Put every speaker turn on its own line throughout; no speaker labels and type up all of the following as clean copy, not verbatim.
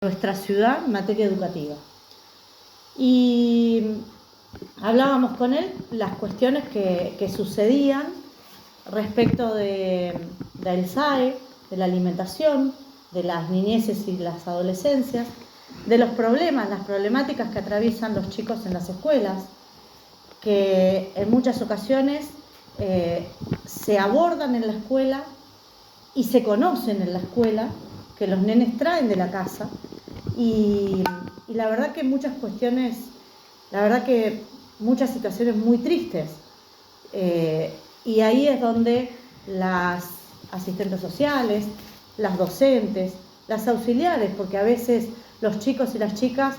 nuestra ciudad en materia educativa. Y hablábamos con él las cuestiones que sucedían respecto del SAE, de la alimentación, de las niñeces y las adolescencias, de los problemas, las problemáticas que atraviesan los chicos en las escuelas, que en muchas ocasiones se abordan en la escuela y se conocen en la escuela, que los nenes traen de la casa, y la verdad que muchas cuestiones, la verdad que muchas situaciones muy tristes, y ahí es donde las asistentes sociales, las docentes, las auxiliares, porque a veces los chicos y las chicas,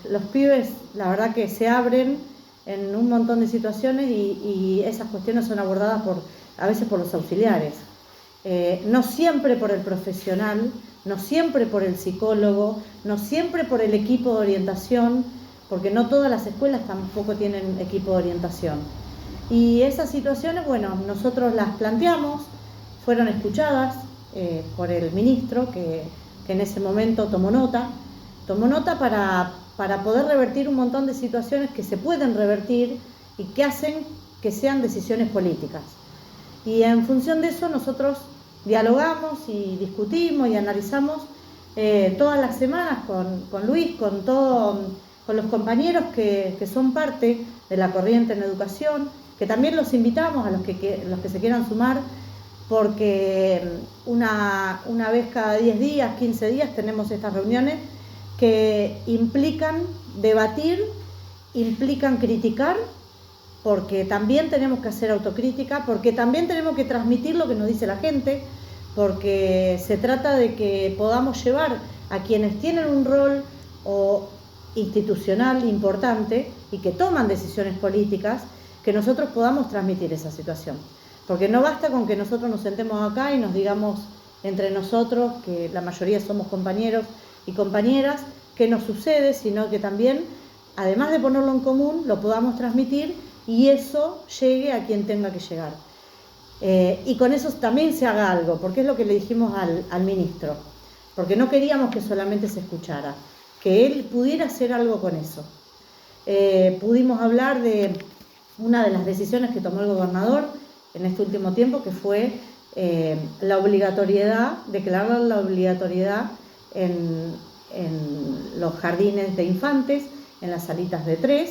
los pibes, la verdad que se abren en un montón de situaciones y esas cuestiones son abordadas a veces por los auxiliares. No siempre por el profesional, no siempre por el psicólogo, no siempre por el equipo de orientación, porque no todas las escuelas tampoco tienen equipo de orientación. Y esas situaciones, bueno, nosotros las planteamos, fueron escuchadas por el ministro, que en ese momento tomó nota para poder revertir un montón de situaciones que se pueden revertir y que hacen que sean decisiones políticas. Y en función de eso nosotros dialogamos y discutimos y analizamos todas las semanas con Luis, con los compañeros que son parte de la corriente en educación, que también los invitamos a los que se quieran sumar, porque una vez cada 10 días, 15 días tenemos estas reuniones que implican debatir, implican criticar, porque también tenemos que hacer autocrítica, porque también tenemos que transmitir lo que nos dice la gente, porque se trata de que podamos llevar a quienes tienen un rol institucional importante y que toman decisiones políticas, que nosotros podamos transmitir esa situación. Porque no basta con que nosotros nos sentemos acá y nos digamos entre nosotros, que la mayoría somos compañeros y compañeras, qué nos sucede, sino que también, además de ponerlo en común, lo podamos transmitir y eso llegue a quien tenga que llegar. Y con eso también se haga algo, porque es lo que le dijimos al ministro, porque no queríamos que solamente se escuchara, que él pudiera hacer algo con eso. Pudimos hablar de una de las decisiones que tomó el gobernador en este último tiempo, que fue la obligatoriedad, declarar la obligatoriedad en los jardines de infantes, en las salitas de 3,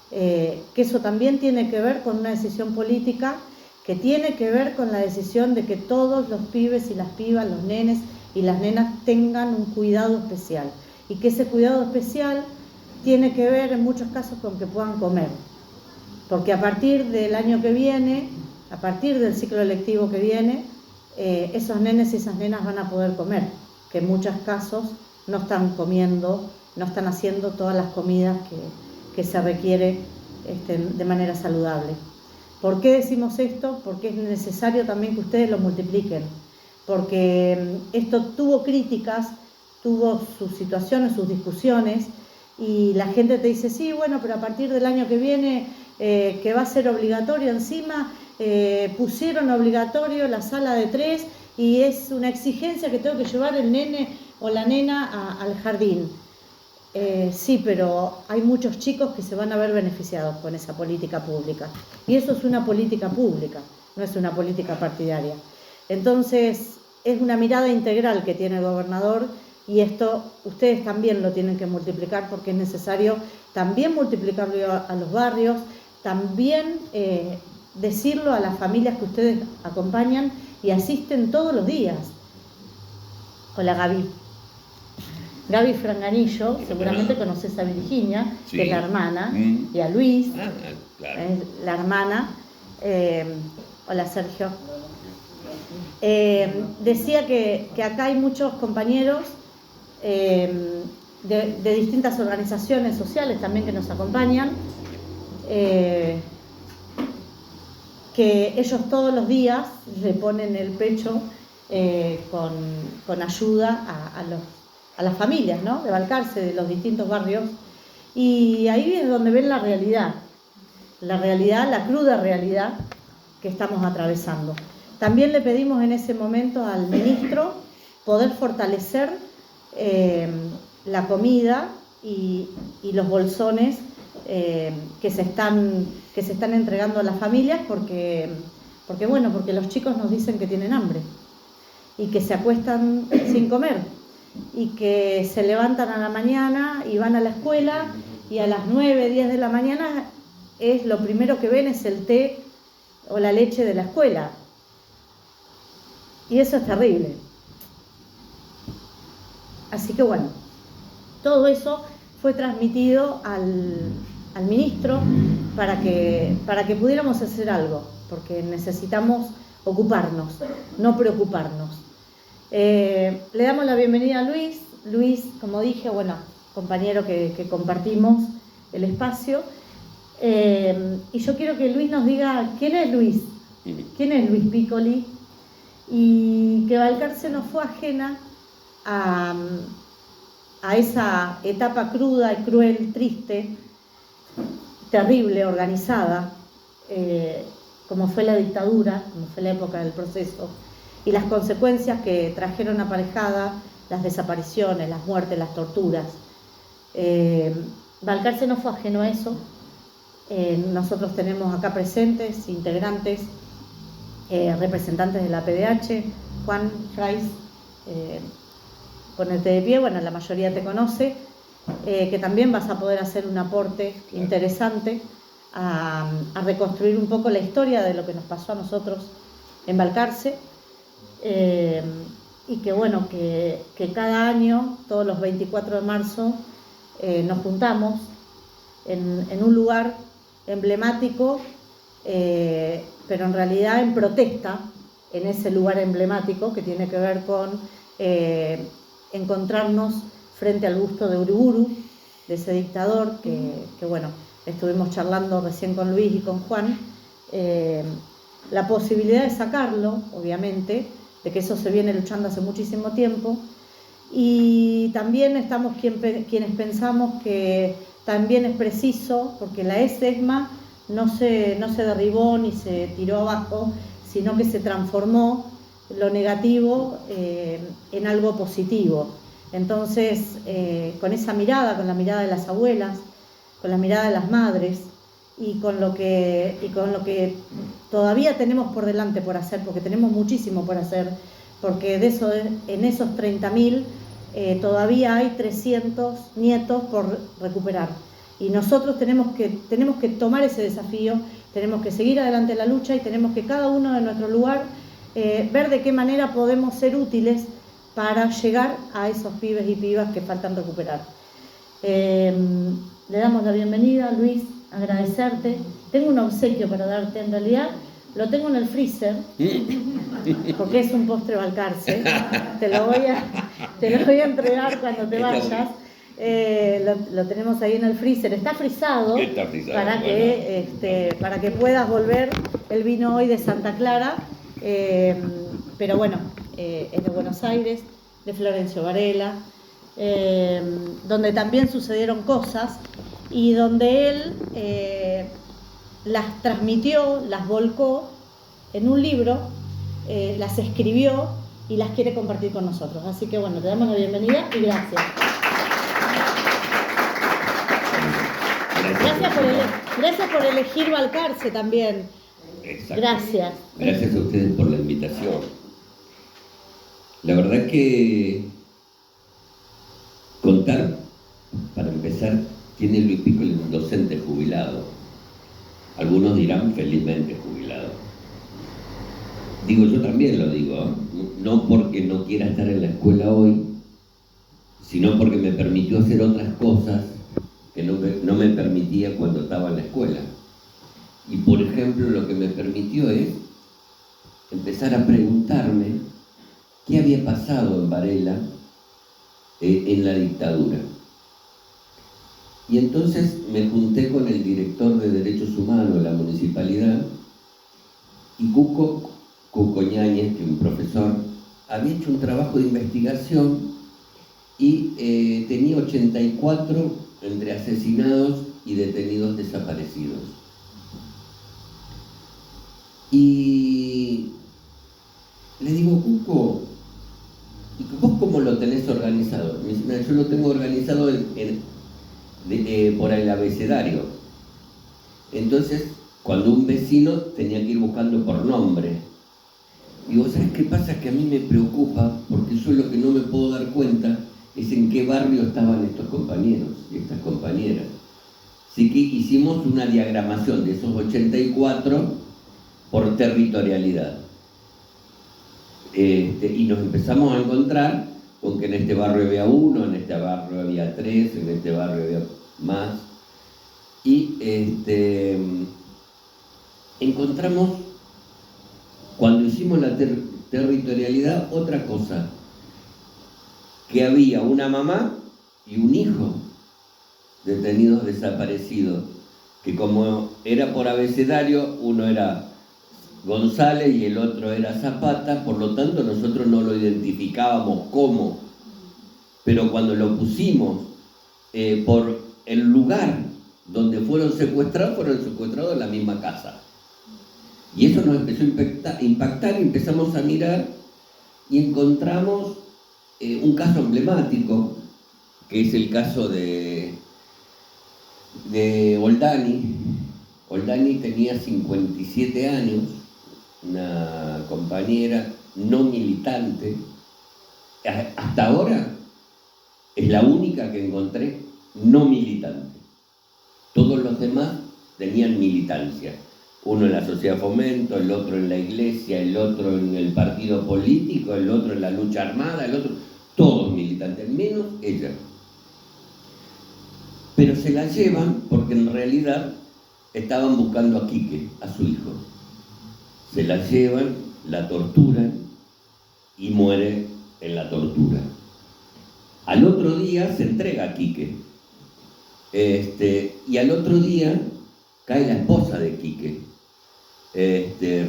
que eso también tiene que ver con una decisión política, que tiene que ver con la decisión de que todos los pibes y las pibas, los nenes y las nenas tengan un cuidado especial, y que ese cuidado especial tiene que ver en muchos casos con que puedan comer, porque a partir del año que viene, a partir del ciclo lectivo que viene, esos nenes y esas nenas van a poder comer, que en muchos casos no están comiendo, no están haciendo todas las comidas que se requiere de manera saludable. ¿Por qué decimos esto? Porque es necesario también que ustedes lo multipliquen, porque esto tuvo críticas, tuvo sus situaciones, sus discusiones, y la gente te dice, sí, bueno, pero a partir del año que viene, que va a ser obligatorio encima, pusieron obligatorio la sala de 3 y es una exigencia que tengo que llevar el nene o la nena al jardín. Sí, pero hay muchos chicos que se van a ver beneficiados con esa política pública. Y eso es una política pública, no es una política partidaria. Entonces, es una mirada integral que tiene el gobernador, y esto ustedes también lo tienen que multiplicar, porque es necesario también multiplicarlo a los barrios, también decirlo a las familias que ustedes acompañan y asisten todos los días. Hola, Gaby. Gaby Franganillo, seguramente conoces a Virginia, sí, que es la hermana, y a Luis, claro, la hermana. Hola, Sergio. Decía que acá hay muchos compañeros de distintas organizaciones sociales también que nos acompañan, que ellos todos los días le ponen el pecho con ayuda a las familias, ¿no?, de Balcarce, de los distintos barrios, y ahí es donde ven la realidad, la cruda realidad que estamos atravesando. También le pedimos en ese momento al ministro poder fortalecer la comida y los bolsones que se están entregando a las familias porque los chicos nos dicen que tienen hambre y que se acuestan sin comer y que se levantan a la mañana y van a la escuela y a las 9, 10 de la mañana lo primero que ven es el té o la leche de la escuela. Y eso es terrible. Así que bueno, todo eso fue transmitido al ministro para que pudiéramos hacer algo, porque necesitamos ocuparnos, no preocuparnos. Le damos la bienvenida a Luis. Luis, como dije, bueno, compañero que compartimos el espacio. Y yo quiero que Luis nos diga quién es Luis Piccoli, y que Balcarce no fue ajena a esa etapa cruda y cruel, triste, terrible, organizada, como fue la dictadura, como fue la época del proceso, y las consecuencias que trajeron aparejadas las desapariciones, las muertes, las torturas. Balcarce no fue ajeno a eso. Nosotros tenemos acá presentes integrantes, representantes de la PDH. Juan Frais, ponerte de pie, bueno, la mayoría te conoce, que también vas a poder hacer un aporte interesante a reconstruir un poco la historia de lo que nos pasó a nosotros en Balcarce, y que bueno, que cada año, todos los 24 de marzo, nos juntamos en un lugar emblemático, pero en realidad en protesta en ese lugar emblemático que tiene que ver con encontrarnos frente al busto de Uriburu, de ese dictador que bueno, estuvimos charlando recién con Luis y con Juan, la posibilidad de sacarlo, obviamente, de que eso se viene luchando hace muchísimo tiempo, y también estamos quienes pensamos que también es preciso, porque la ESMA no se derribó ni se tiró abajo, sino que se transformó lo negativo en algo positivo. Entonces, con esa mirada, con la mirada de las abuelas, con la mirada de las madres, y con lo que todavía tenemos por delante por hacer, porque tenemos muchísimo por hacer, porque en esos 30.000 todavía hay 300 nietos por recuperar. Y nosotros tenemos que tomar ese desafío, tenemos que seguir adelante en la lucha y tenemos que cada uno de nuestro lugar ver de qué manera podemos ser útiles para llegar a esos pibes y pibas que faltan recuperar. Le damos la bienvenida, Luis, agradecerte. Tengo un obsequio para darte, en realidad lo tengo en el freezer, porque es un postre Balcarce. Te lo voy a entregar cuando te vayas. Lo tenemos ahí en el freezer, está frisado para que puedas volver. El vino hoy de Santa Clara, pero bueno, es de Buenos Aires, de Florencio Varela, donde también sucedieron cosas y donde él las transmitió, las volcó en un libro, las escribió y las quiere compartir con nosotros. Así que bueno, te damos la bienvenida y gracias. Gracias por elegir Balcarce también.
Exacto.
Gracias.
Gracias a ustedes por la invitación. La verdad que contar, para empezar, tiene Luis Piccoli un docente jubilado. Algunos dirán felizmente jubilado. Digo, yo también lo digo, ¿eh? No porque no quiera estar en la escuela hoy, sino porque me permitió hacer otras cosas que no me permitía cuando estaba en la escuela. Y por ejemplo, lo que me permitió es empezar a preguntarme qué había pasado en Varela en la dictadura. Y entonces me junté con el director de Derechos Humanos de la municipalidad, y Cuco Ñáñez, que es un profesor, había hecho un trabajo de investigación y tenía 84 entre asesinados y detenidos desaparecidos. Y le digo, Cuco, ¿y vos cómo lo tenés organizado? Me dice, "No, yo lo tengo organizado por el abecedario". Entonces, cuando un vecino tenía que ir buscando por nombre. Digo, ¿sabes qué pasa? Que a mí me preocupa, porque yo lo que no me puedo dar cuenta es en qué barrio estaban estos compañeros y estas compañeras. Así que hicimos una diagramación de esos 84 por territorialidad. Y nos empezamos a encontrar con que en este barrio había uno, en este barrio había 3, en este barrio había más. Y encontramos, cuando hicimos la territorialidad, otra cosa, que había una mamá y un hijo detenidos desaparecidos, que como era por abecedario, uno era González y el otro era Zapata, por lo tanto nosotros no lo identificábamos como, pero cuando lo pusimos por el lugar donde fueron secuestrados en la misma casa. Y eso nos empezó a impactar y empezamos a mirar y encontramos un caso emblemático, que es el caso de Oldani. Oldani tenía 57 años, una compañera no militante. Hasta ahora es la única que encontré no militante. Todos los demás tenían militancia. Uno en la Sociedad Fomento, el otro en la iglesia, el otro en el partido político, el otro en la lucha armada, el otro, todos militantes, menos ella. Pero se la llevan porque en realidad estaban buscando a Quique, a su hijo. Se la llevan, la torturan y muere en la tortura. Al otro día se entrega a Quique. Y al otro día cae la esposa de Quique,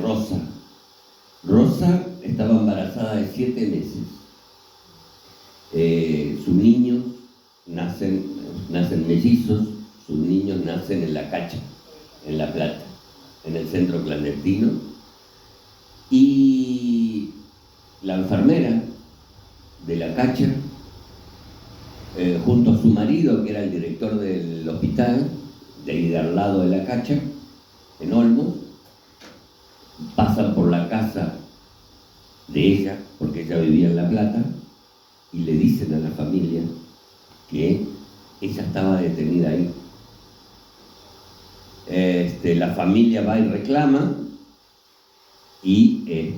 Rosa. Rosa estaba embarazada de 7 meses. Sus niños nacen mellizos, sus niños nacen en La Cacha, en La Plata, en el centro clandestino. Y la enfermera de La Cacha, junto a su marido, que era el director del hospital, de ahí de al lado de La Cacha, en Olmos, pasan por la casa de ella, porque ella vivía en La Plata, y le dicen a la familia que ella estaba detenida ahí. La familia va y reclama y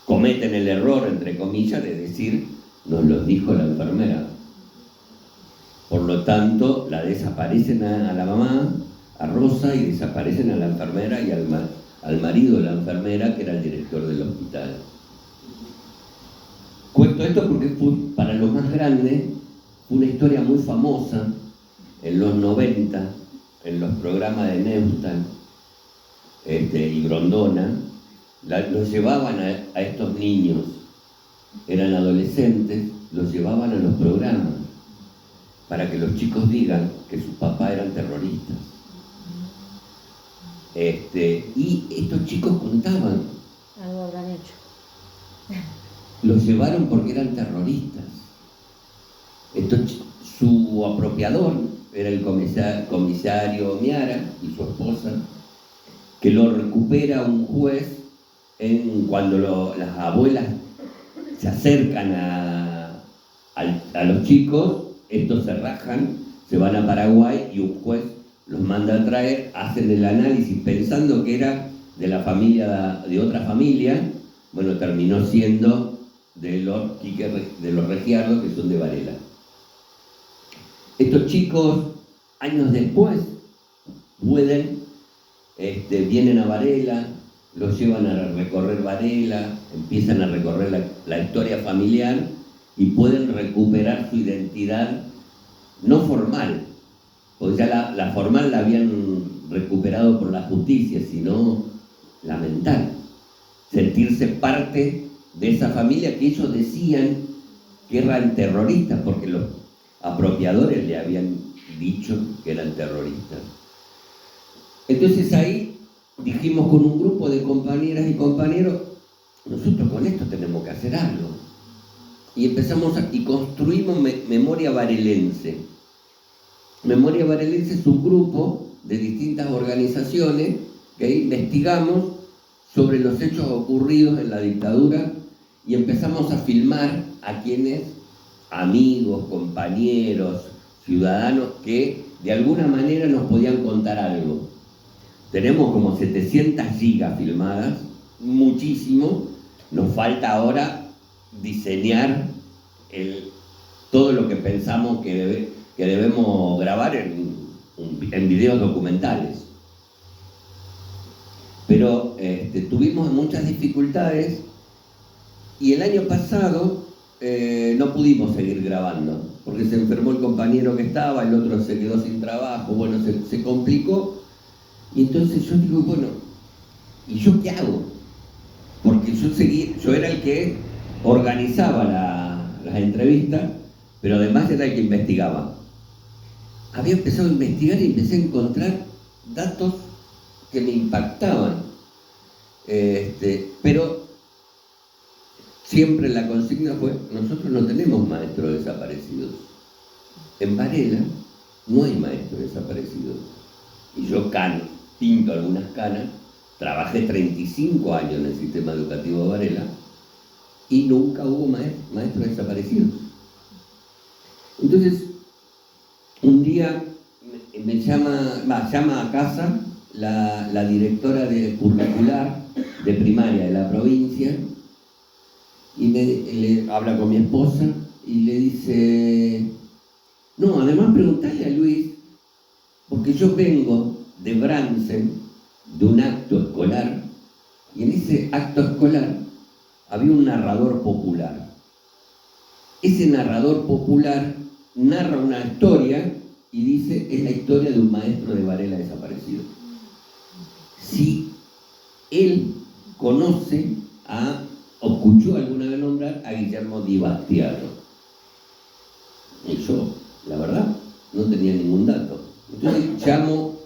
cometen el error, entre comillas, de decir, nos lo dijo la enfermera. Por lo tanto, la desaparecen a la mamá, a Rosa, y desaparecen a la enfermera y al marido de la enfermera, que era el director del hospital. Cuento esto porque fue, para los más grandes, una historia muy famosa en los 90, en los programas de Neustadt y Grondona. Los llevaban a estos niños, eran adolescentes, los llevaban a los programas para que los chicos digan que sus papás eran terroristas. Y estos chicos contaban.
Algo habrán hecho.
Los llevaron porque eran terroristas. Su apropiador era el comisario Miara y su esposa, que lo recupera un juez cuando las abuelas se acercan a los chicos. Estos se rajan, se van a Paraguay y un juez los manda a traer, hacen el análisis pensando que era de la familia, de otra familia. Bueno, terminó siendo de los Regiardo, que son de Varela. Estos chicos, años después, vienen a Varela, los llevan a recorrer Varela, empiezan a recorrer la historia familiar y pueden recuperar su identidad no formal, porque ya la formal la habían recuperado por la justicia, sino la mental. Sentirse parte de esa familia que ellos decían que eran terroristas, porque los apropiadores le habían dicho que eran terroristas. Entonces ahí dijimos con un grupo de compañeras y compañeros, nosotros con esto tenemos que hacer algo. y y construimos Memoria Varelense. Memoria Varelense es un grupo de distintas organizaciones que investigamos sobre los hechos ocurridos en la dictadura y empezamos a filmar a quienes, amigos, compañeros, ciudadanos que de alguna manera nos podían contar algo. Tenemos como 700 gigas filmadas, muchísimo. Nos falta ahora diseñar todo lo que pensamos que debemos grabar en videos documentales. Pero tuvimos muchas dificultades y el año pasado no pudimos seguir grabando porque se enfermó el compañero que estaba, el otro se quedó sin trabajo, bueno, se complicó. Y entonces yo digo, bueno, ¿y yo qué hago? Porque yo era el que organizaba las entrevistas, pero además era el que investigaba. Había empezado a investigar y empecé a encontrar datos que me impactaban. Pero siempre la consigna fue, nosotros no tenemos maestros desaparecidos. En Varela no hay maestros desaparecidos. Y yo pinto algunas canas, trabajé 35 años en el sistema educativo de Varela y nunca hubo maestros desaparecidos. Entonces, un día llama a casa la directora de curricular de primaria de la provincia y le habla con mi esposa y le dice, no, además preguntarle a Luis, porque yo vengo de Bransen, de un acto escolar, y en ese acto escolar había un narrador popular. Ese narrador popular narra una historia y dice, es la historia de un maestro de Varela desaparecido. Si él conoce o escuchó alguna vez nombrar a Guillermo Di Bastiano. Y yo, la verdad, no tenía ningún dato. Entonces llamo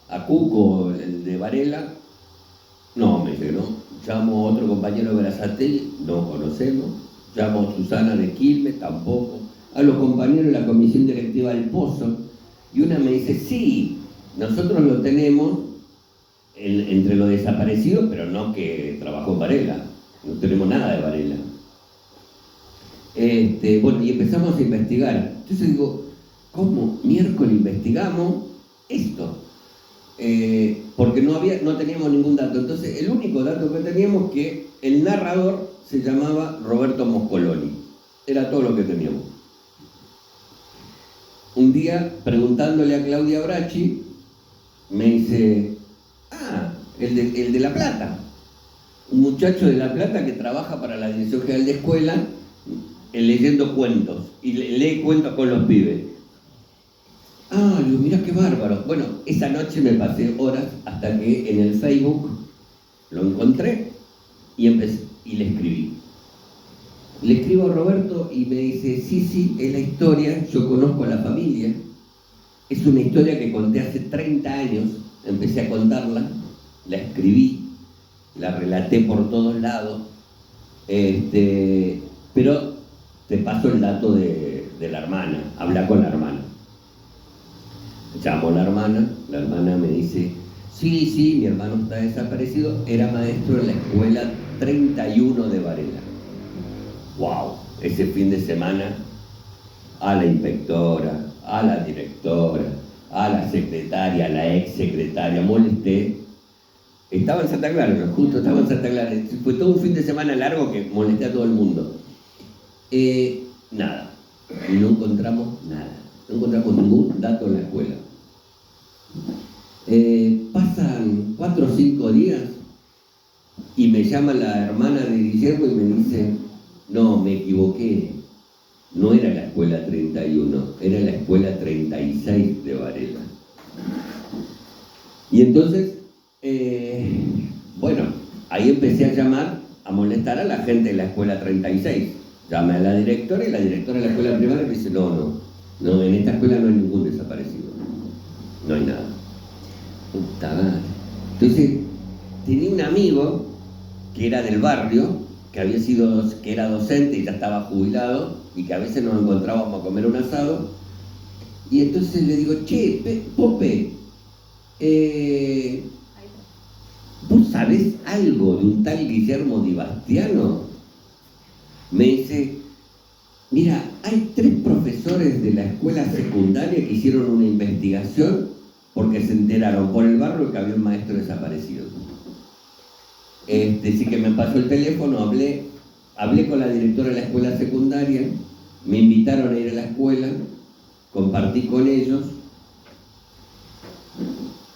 a Cuco, el de Varela, no, me dice, no. Llamo a otro compañero de Brazatelli, no conocemos. Llamo a Susana de Quilmes, tampoco. A los compañeros de la comisión directiva del Pozo, y una me dice, sí, nosotros lo tenemos entre los desaparecidos, pero no que trabajó en Varela, no tenemos nada de Varela. Bueno, y empezamos a investigar. Entonces digo, ¿cómo miércoles investigamos esto? Porque no teníamos ningún dato. Entonces el único dato que teníamos es que el narrador se llamaba Roberto Moscoloni. Era todo lo que teníamos. Un día, preguntándole a Claudia Bracci, me dice, el de La Plata. Un muchacho de La Plata que trabaja para la Dirección General de Escuela leyendo cuentos. Y lee cuentos con los pibes. Digo, mirá qué bárbaro. Bueno, esa noche me pasé horas hasta que en el Facebook lo encontré y le escribí. Le escribo a Roberto y me dice, sí, es la historia, yo conozco a la familia. Es una historia que conté hace 30 años, empecé a contarla, la escribí, la relaté por todos lados, pero te paso el dato de la hermana, habla con la hermana. Llamo a la hermana me dice, sí, mi hermano está desaparecido, era maestro en la escuela 31 de Varela. ¡Wow! Ese fin de semana, a la inspectora, a la directora, a la secretaria, a la ex secretaria, molesté. Estaba en Santa Clara, justo estaba en Santa Clara. Fue todo un fin de semana largo que molesté a todo el mundo. Nada. Y no encontramos nada. No encontramos ningún dato en la escuela. Pasan 4 o 5 días y me llama la hermana de Guillermo y me dice, no, me equivoqué. No era la escuela 31, era la escuela 36 de Varela. Y entonces, bueno, ahí empecé a llamar, a molestar a la gente de la escuela 36. Llamé a la directora y la directora de la escuela primaria me dice, no, en esta escuela no hay ningún desaparecido. No hay nada. Puta madre. Entonces, tenía un amigo que era del barrio que era docente y ya estaba jubilado, y que a veces nos encontrábamos a comer un asado, y entonces le digo, che, Pope, ¿vos sabés algo de un tal Guillermo Di Bastiano? Me dice, mira, hay 3 profesores de la escuela secundaria que hicieron una investigación porque se enteraron por el barrio que había un maestro desaparecido. Sí que me pasó el teléfono, hablé con la directora de la escuela secundaria, me invitaron a ir a la escuela, compartí con ellos.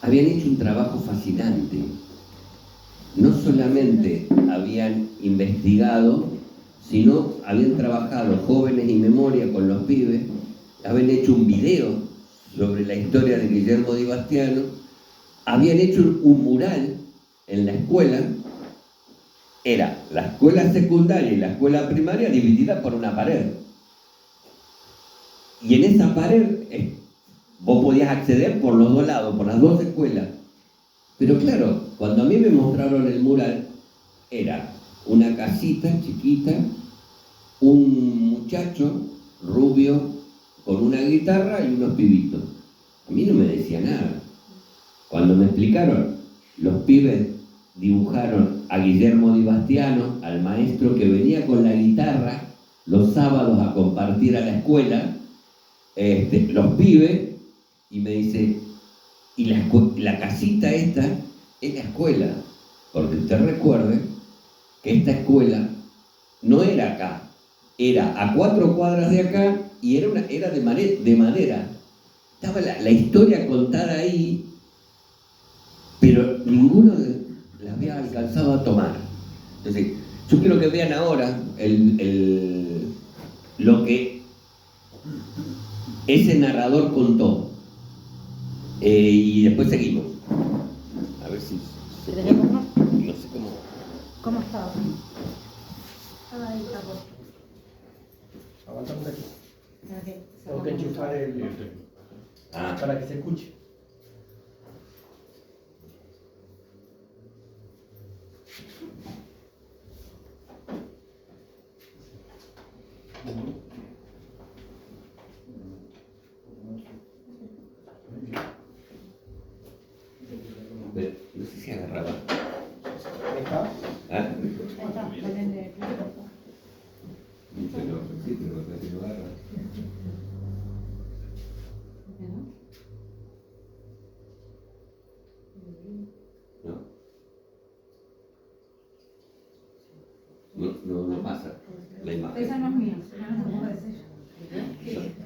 Habían hecho un trabajo fascinante. No solamente habían investigado, sino habían trabajado Jóvenes y Memoria con los pibes, habían hecho un video sobre la historia de Guillermo Di Bastiano, habían hecho un mural en la escuela. Era la escuela secundaria y la escuela primaria divididas por una pared. Y en esa pared vos podías acceder por los 2 lados, por las 2 escuelas. Pero claro, cuando a mí me mostraron el mural, era una casita chiquita, un muchacho rubio con una guitarra y unos pibitos. A mí no me decía nada. Cuando me explicaron, los pibes dibujaron a Guillermo Di Bastiano, al maestro que venía con la guitarra los sábados a compartir a la escuela, los pibes, y me dice, y la casita esta es la escuela, porque usted recuerde que esta escuela no era acá, era a 4 cuadras de acá y era de madera. Estaba la historia contada ahí, pero ninguno la había alcanzado a tomar. Entonces, yo quiero que vean ahora lo que ese narrador contó. Y después seguimos. A ver si se puede. No sé cómo.
¿Cómo estaba?
Ahí está puesto.
Aguantamos aquí.
Okay.
Tengo que enchufar para que se escuche.
No sé si agarraba.
¿Está?
¿Ah?
Ahí está, ponele.
Pero sí, pero no agarra. No pasa la imagen.
Esa no es mía.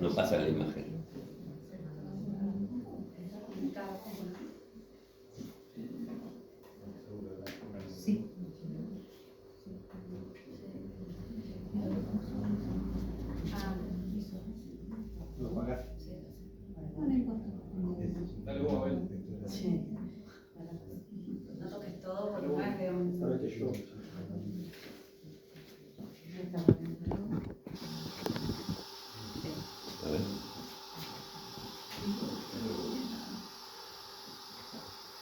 No pasa la imagen.
Sí.